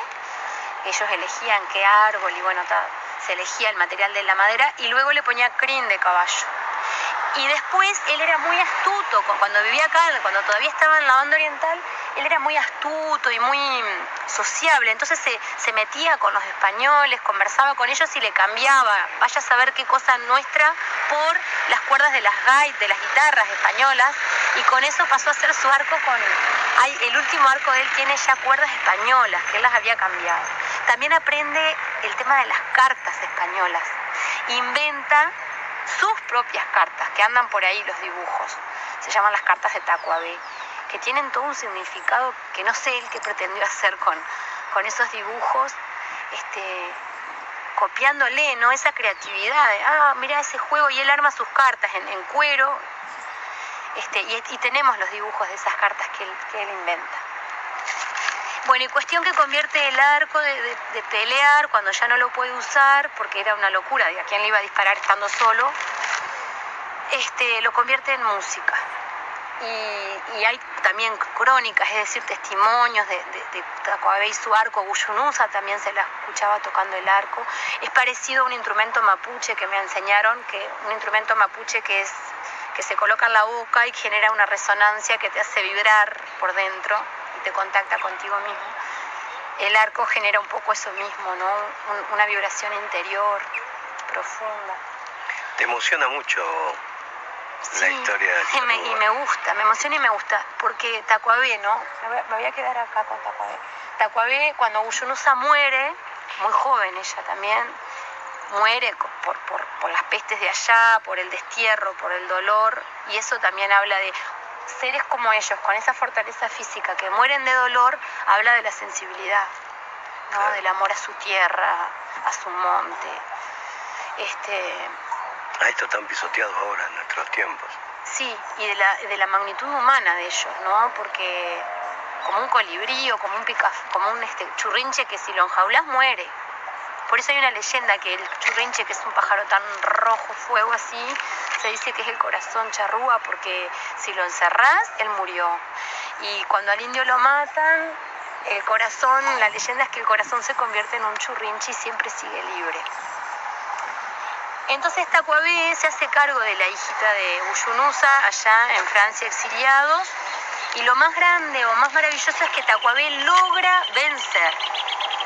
S13: Ellos elegían qué árbol y se elegía el material de la madera, y luego le ponía crin de caballo. Y después él era muy astuto, cuando vivía acá, cuando todavía estaba en la banda oriental, él era muy astuto y muy sociable, entonces se metía con los españoles, conversaba con ellos y le cambiaba, vaya a saber qué cosa nuestra, por las cuerdas de las gaitas, de las guitarras españolas, y con eso pasó a hacer su arco el último arco de él tiene ya cuerdas españolas, que él las había cambiado. También aprende el tema de las cartas españolas, inventa sus propias cartas, que andan por ahí los dibujos, se llaman las cartas de Tacuabé, que tienen todo un significado que no sé él qué pretendió hacer con esos dibujos, copiándole, ¿no? Esa creatividad de, mira ese juego, y él arma sus cartas en cuero, y tenemos los dibujos de esas cartas que él inventa. Bueno, y cuestión que convierte el arco de pelear cuando ya no lo puede usar, porque era una locura, ¿a quién le iba a disparar estando solo? Lo convierte en música. Y hay también crónicas, es decir, testimonios de Tacuabé y su arco. Guyunusa también se la escuchaba tocando el arco. Es parecido a un instrumento mapuche que me enseñaron, un instrumento mapuche que se coloca en la boca y genera una resonancia que te hace vibrar por dentro y te contacta contigo mismo. El arco genera un poco eso mismo, ¿no? Una vibración interior profunda.
S14: Te emociona mucho la historia de Charrúa.
S13: Y me gusta, me emociona y me gusta, porque Tacuabé, ¿no? Me voy a quedar acá con Tacuabé. Tacuabé, cuando Guyunusa muere, muy joven ella también, muere por las pestes de allá, por el destierro, por el dolor, y eso también habla de seres como ellos, con esa fortaleza física, que mueren de dolor, habla de la sensibilidad, ¿no? Claro. Del amor a su tierra, a su monte.
S14: Esto tan pisoteado ahora en nuestros tiempos.
S13: Sí, y de la magnitud humana de ellos, ¿no? Porque como un colibrí o como un churrinche que si lo enjaulas muere. Por eso hay una leyenda que el churrinche, que es un pájaro tan rojo, fuego así, se dice que es el corazón charrúa, porque si lo encerrás, él murió. Y cuando al indio lo matan, el corazón, la leyenda es que el corazón se convierte en un churrinche y siempre sigue libre. Entonces Tacuabé se hace cargo de la hijita de Guyunusa, allá en Francia, exiliados, y lo más grande o más maravilloso es que Tacuabé logra vencer.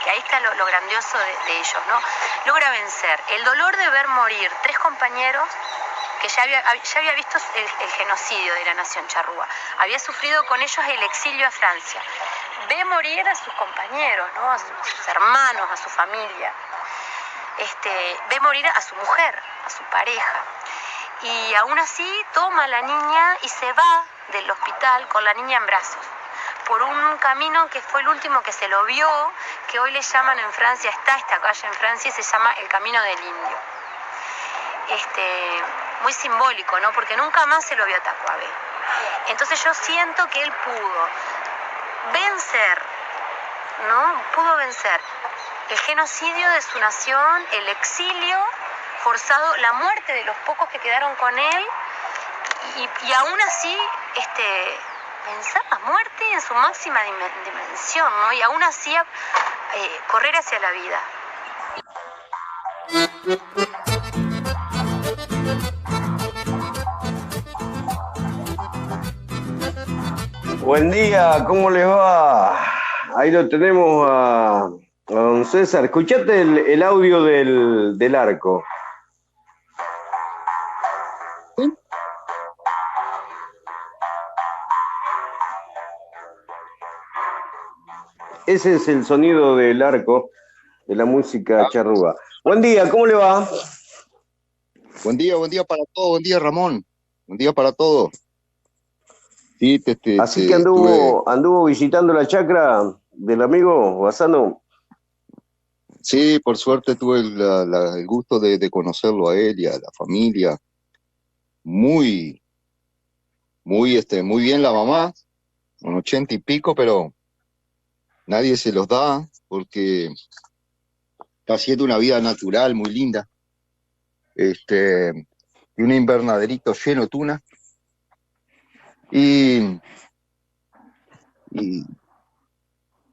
S13: Que ahí está lo grandioso de ellos, ¿no? Logra vencer el dolor de ver morir 3 compañeros que ya había visto el genocidio de la nación charrúa. Había sufrido con ellos el exilio a Francia. Ve morir a sus compañeros, ¿no? A sus hermanos, a su familia. Ve morir a su mujer, a su pareja. Y aún así toma a la niña y se va del hospital con la niña en brazos, por un camino que fue el último que se lo vio, que hoy le llaman en Francia, está esta calle en Francia y se llama el Camino del Indio. Muy simbólico, ¿no? Porque nunca más se lo vio a Tacuabé. Entonces yo siento que él pudo vencer, ¿no? Pudo vencer el genocidio de su nación, el exilio forzado, la muerte de los pocos que quedaron con él, y aún así, vencer la muerte en su máxima dimensión, ¿no? Y aún así correr hacia la vida.
S2: Buen día, ¿cómo les va? Ahí lo tenemos a don César. Escuchate el audio del arco. Ese es el sonido del arco de la música charrúa. Buen día, ¿cómo le va?
S15: Buen día para todos, buen día Ramón, buen día para todos. Sí,
S2: Así que anduvo visitando la chacra del amigo Bassano.
S15: Sí, por suerte tuve el gusto de conocerlo a él y a la familia. Muy bien la mamá, con 80 y pico, pero nadie se los da porque está haciendo una vida natural muy linda. Y un invernaderito lleno de tuna. Y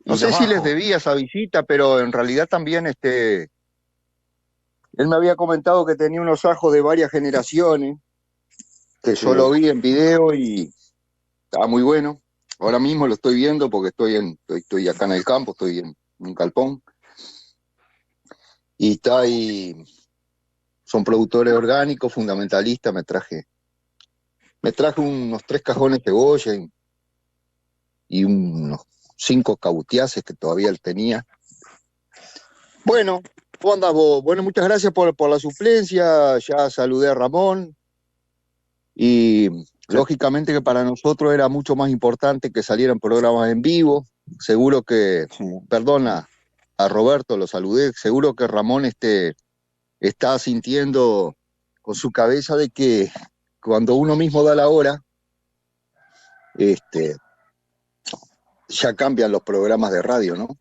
S15: no sé si les debía esa visita, pero en realidad también él me había comentado que tenía unos ajos de varias generaciones, que yo lo vi en video y estaba muy bueno. Ahora mismo lo estoy viendo porque estoy acá en el campo, estoy en un galpón. Y está ahí, son productores orgánicos, fundamentalistas. Me traje unos 3 cajones de cebolla y unos 5 cautiaces que todavía él tenía. Bueno, ¿cómo andás vos? Bueno, muchas gracias por la suplencia. Ya saludé a Ramón. Y lógicamente que para nosotros era mucho más importante que salieran programas en vivo. Seguro que, perdona, a Roberto, lo saludé, seguro que Ramón está sintiendo con su cabeza de que cuando uno mismo da la hora, ya cambian los programas de radio, ¿no?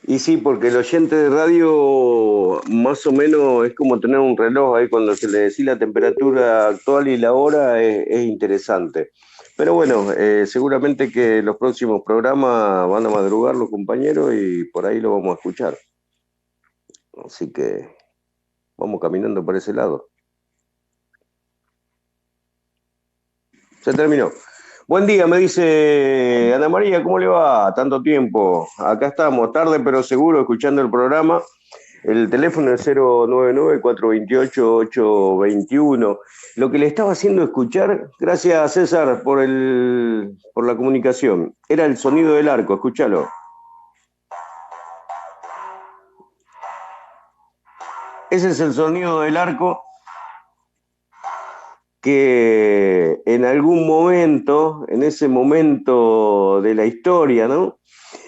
S2: Y sí, porque el oyente de radio más o menos es como tener un reloj ahí cuando se le decía la temperatura actual y la hora es interesante. Pero bueno, seguramente que los próximos programas van a madrugar los compañeros y por ahí lo vamos a escuchar. Así que vamos caminando por ese lado. Se terminó. Buen día, me dice Ana María, ¿cómo le va? Tanto tiempo. Acá estamos, tarde pero seguro, escuchando el programa. El teléfono es 099-428-821. Lo que le estaba haciendo escuchar, gracias César por la comunicación, era el sonido del arco, escúchalo. Ese es el sonido del arco que en algún momento, en ese momento de la historia, ¿no?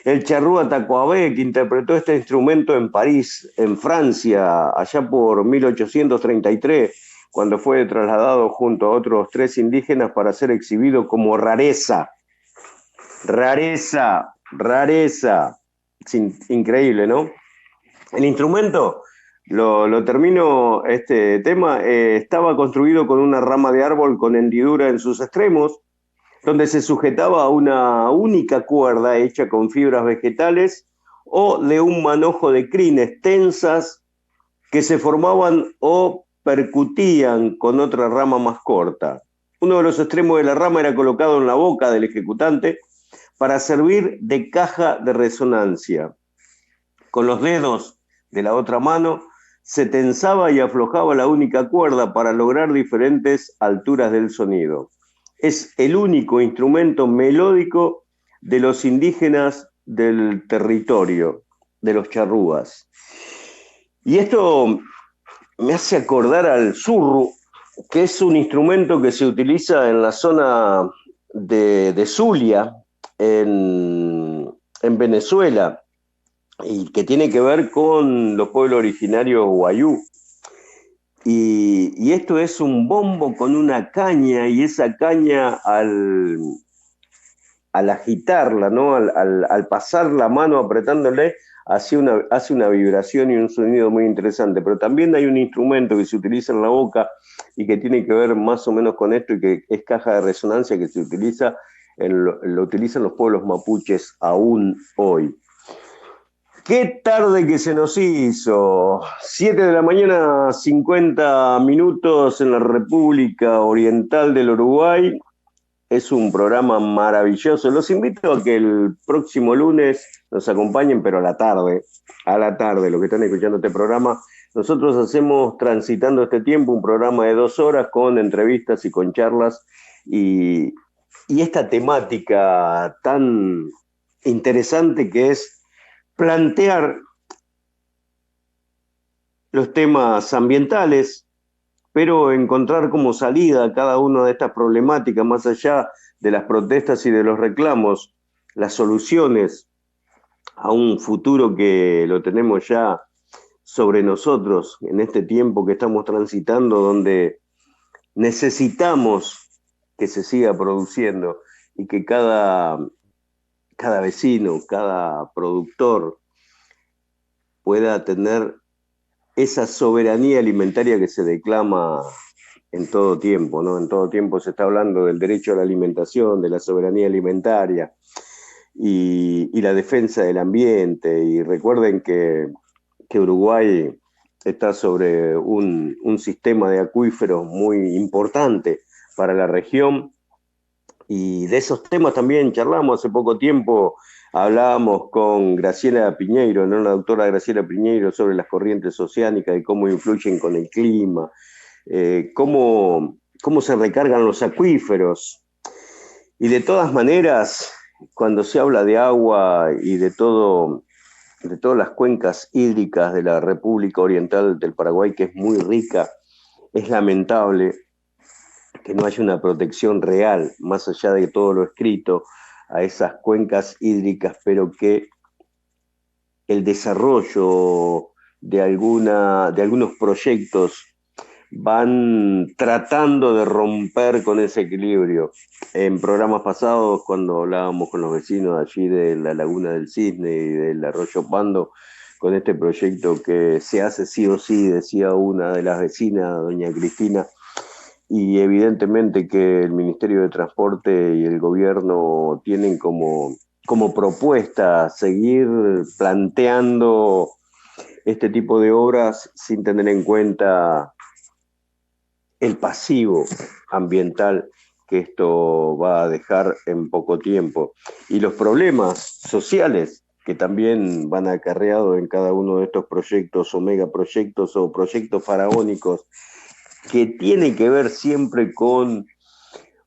S2: El charrúa Tacuabé, que interpretó este instrumento en París, en Francia, allá por 1833, cuando fue trasladado junto a otros 3 indígenas para ser exhibido como rareza. Rareza. Es increíble, ¿no? El instrumento, lo termino este tema, estaba construido con una rama de árbol con hendidura en sus extremos, donde se sujetaba a una única cuerda hecha con fibras vegetales o de un manojo de crines tensas que se formaban o percutían con otra rama más corta. Uno de los extremos de la rama era colocado en la boca del ejecutante para servir de caja de resonancia. Con los dedos de la otra mano se tensaba y aflojaba la única cuerda para lograr diferentes alturas del sonido. Es el único instrumento melódico de los indígenas del territorio, de los charrúas. Y esto me hace acordar al zurru, que es un instrumento que se utiliza en la zona de Zulia, en Venezuela, y que tiene que ver con los pueblos originarios guayú. Y esto es un bombo con una caña, y esa caña al agitarla, ¿no? al pasar la mano apretándole, hace una vibración y un sonido muy interesante. Pero también hay un instrumento que se utiliza en la boca y que tiene que ver más o menos con esto, y que es caja de resonancia, que se utiliza lo utilizan los pueblos mapuches aún hoy. ¡Qué tarde que se nos hizo! 7 de la mañana, 50 minutos en la República Oriental del Uruguay. Es un programa maravilloso. Los invito a que el próximo lunes nos acompañen, pero a la tarde, los que están escuchando este programa. Nosotros hacemos Transitando este Tiempo, un programa de 2 horas con entrevistas y con charlas, y esta temática tan interesante que es plantear los temas ambientales, pero encontrar como salida a cada una de estas problemáticas, más allá de las protestas y de los reclamos, las soluciones a un futuro que lo tenemos ya sobre nosotros en este tiempo que estamos transitando, donde necesitamos que se siga produciendo y que cada vecino, cada productor pueda tener esa soberanía alimentaria que se declama en todo tiempo, ¿no? En todo tiempo se está hablando del derecho a la alimentación, de la soberanía alimentaria y la defensa del ambiente. Y recuerden que Uruguay está sobre un sistema de acuíferos muy importante para la región. Y de esos temas también charlamos hace poco tiempo, hablábamos con Graciela Piñeiro, ¿no? La doctora Graciela Piñeiro, sobre las corrientes oceánicas y cómo influyen con el clima, cómo se recargan los acuíferos. Y de todas maneras, cuando se habla de agua y de todas las cuencas hídricas de la República Oriental del Paraguay, que es muy rica, es lamentable que no haya una protección real, más allá de todo lo escrito, a esas cuencas hídricas, pero que el desarrollo de algunos proyectos van tratando de romper con ese equilibrio. En programas pasados, cuando hablábamos con los vecinos allí de la Laguna del Cisne y del Arroyo Pando, con este proyecto que se hace sí o sí, decía una de las vecinas, doña Cristina, y evidentemente que el Ministerio de Transporte y el gobierno tienen como propuesta seguir planteando este tipo de obras sin tener en cuenta el pasivo ambiental que esto va a dejar en poco tiempo y los problemas sociales que también van acarreados en cada uno de estos proyectos o megaproyectos o proyectos faraónicos que tienen que ver siempre con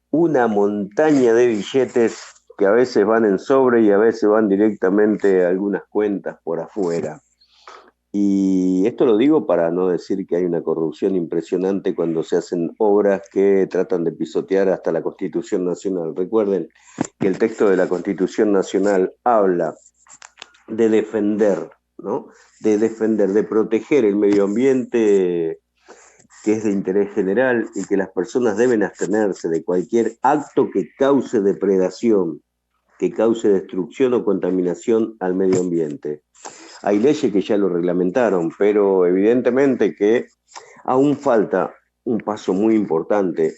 S2: una montaña de billetes que a veces van en sobre y a veces van directamente a algunas cuentas por afuera. Y esto lo digo para no decir que hay una corrupción impresionante cuando se hacen obras que tratan de pisotear hasta la Constitución Nacional. Recuerden que el texto de la Constitución Nacional habla de defender, ¿no? De proteger el medio ambiente que es de interés general y que las personas deben abstenerse de cualquier acto que cause depredación, que cause destrucción o contaminación al medio ambiente. Hay leyes que ya lo reglamentaron, pero evidentemente que aún falta un paso muy importante,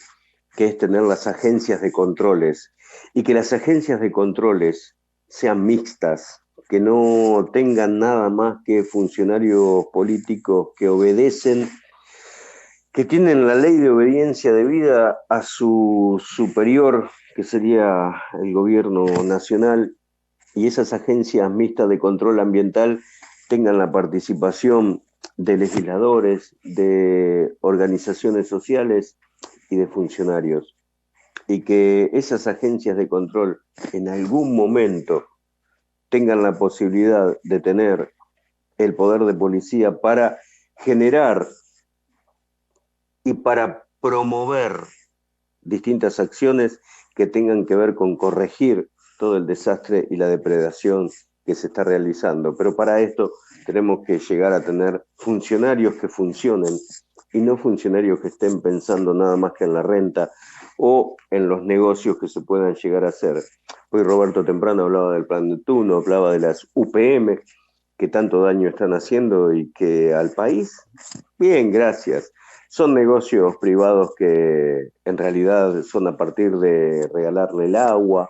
S2: que es tener las agencias de controles, y que las agencias de controles sean mixtas, que no tengan nada más que funcionarios políticos que obedecen, que tienen la ley de obediencia debida a su superior, que sería el gobierno nacional, y esas agencias mixtas de control ambiental tengan la participación de legisladores, de organizaciones sociales y de funcionarios. Y que esas agencias de control en algún momento tengan la posibilidad de tener el poder de policía para generar y para promover distintas acciones que tengan que ver con corregir todo el desastre y la depredación que se está realizando. Pero para esto tenemos que llegar a tener funcionarios que funcionen y no funcionarios que estén pensando nada más que en la renta o en los negocios que se puedan llegar a hacer. Hoy Roberto temprano hablaba del Plan Neptuno, hablaba de las UPM que tanto daño están haciendo y que al país, bien, gracias. Son negocios privados que en realidad son a partir de regalarle el agua,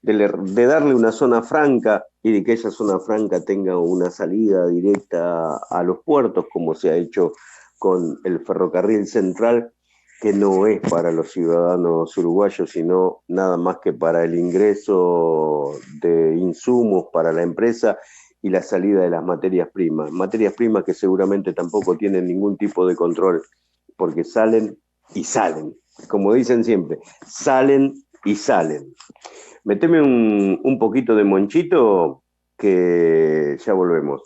S2: de darle una zona franca y de que esa zona franca tenga una salida directa a los puertos, como se ha hecho con el ferrocarril central, que no es para los ciudadanos uruguayos, sino nada más que para el ingreso de insumos para la empresa y la salida de las materias primas que seguramente tampoco tienen ningún tipo de control, porque salen y salen, como dicen siempre, salen y salen. Meteme un poquito de Monchito, que ya volvemos.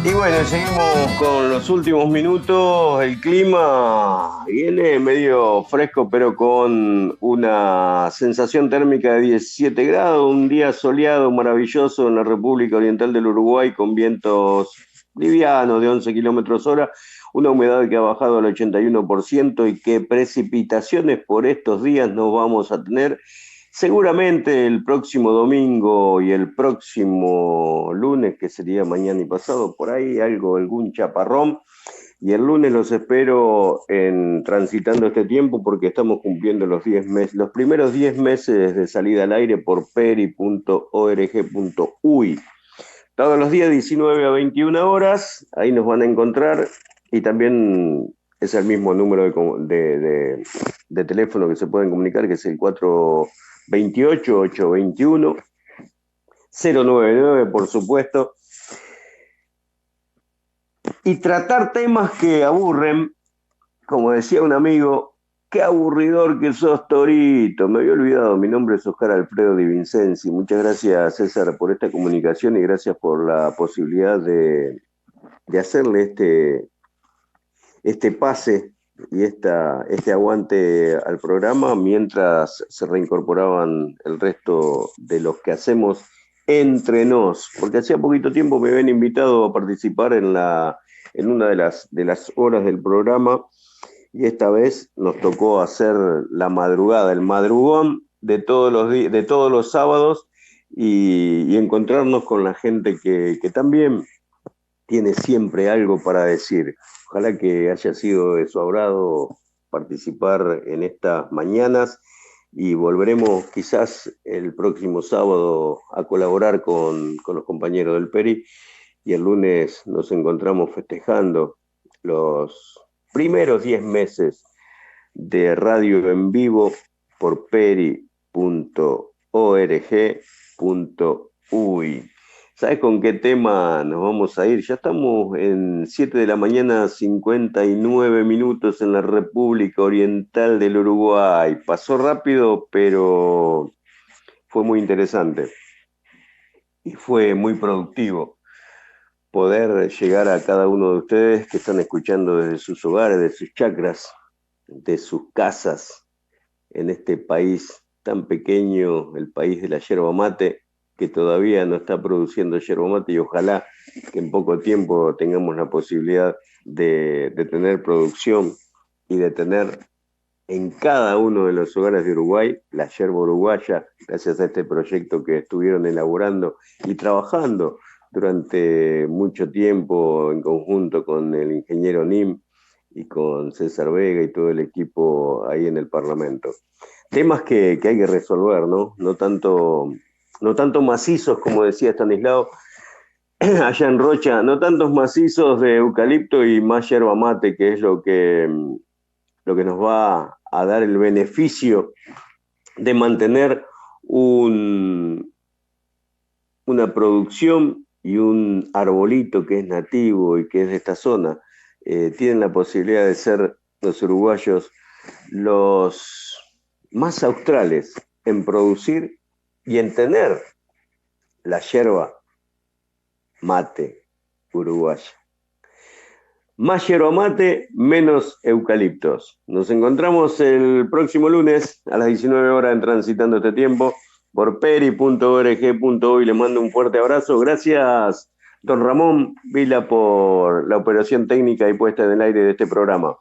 S2: Y bueno, seguimos con los últimos minutos. El clima viene medio fresco, pero con una sensación térmica de 17 grados. Un día soleado, maravilloso en la República Oriental del Uruguay, con vientos livianos de 11 kilómetros hora. Una humedad que ha bajado al 81% y que precipitaciones por estos días no vamos a tener. Seguramente el próximo domingo y el próximo lunes, que sería mañana y pasado, por ahí algún chaparrón. Y el lunes los espero transitando este tiempo, porque estamos cumpliendo los primeros 10 meses de salida al aire por peri.org.uy. Todos los días 19 a 21 horas, ahí nos van a encontrar. Y también es el mismo número de teléfono que se pueden comunicar, que es el 428-821-099, por supuesto. Y tratar temas que aburren, como decía un amigo, qué aburridor que sos, Torito. Me había olvidado, mi nombre es Oscar Alfredo Di Vincenzi. Muchas gracias, César, por esta comunicación y gracias por la posibilidad de hacerle este pase y este aguante al programa mientras se reincorporaban el resto de los que hacemos entre nos, porque hacía poquito tiempo me habían invitado a participar en una de las horas del programa y esta vez nos tocó hacer la madrugada, el madrugón de todos los sábados y encontrarnos con la gente que también tiene siempre algo para decir. Ojalá que haya sido de su agrado participar en estas mañanas y volveremos quizás el próximo sábado a colaborar con los compañeros del Peri y el lunes nos encontramos festejando los primeros 10 meses de radio en vivo por peri.org.uy. ¿Sabes con qué tema nos vamos a ir? Ya estamos en 7 de la mañana, 59 minutos en la República Oriental del Uruguay. Pasó rápido, pero fue muy interesante. Y fue muy productivo poder llegar a cada uno de ustedes que están escuchando desde sus hogares, de sus chacras, de sus casas, en este país tan pequeño, el país de la yerba mate, que todavía no está produciendo yerba mate y ojalá que en poco tiempo tengamos la posibilidad de tener producción y de tener en cada uno de los hogares de Uruguay la yerba uruguaya, gracias a este proyecto que estuvieron elaborando y trabajando durante mucho tiempo en conjunto con el ingeniero Nim y con César Vega y todo el equipo ahí en el Parlamento. Temas que hay que resolver, ¿no? No tanto macizos, como decía Estanislao, allá en Rocha, no tantos macizos de eucalipto y más yerba mate, que es lo que nos va a dar el beneficio de mantener una producción y un arbolito que es nativo y que es de esta zona. Tienen la posibilidad de ser los uruguayos los más australes en producir y en tener la yerba mate uruguaya. Más yerba mate, menos eucaliptos. Nos encontramos el próximo lunes a las 19 horas en Transitando este Tiempo por peri.org.uy. Le mando un fuerte abrazo. Gracias, don Ramón Vila, por la operación técnica y puesta en el aire de este programa.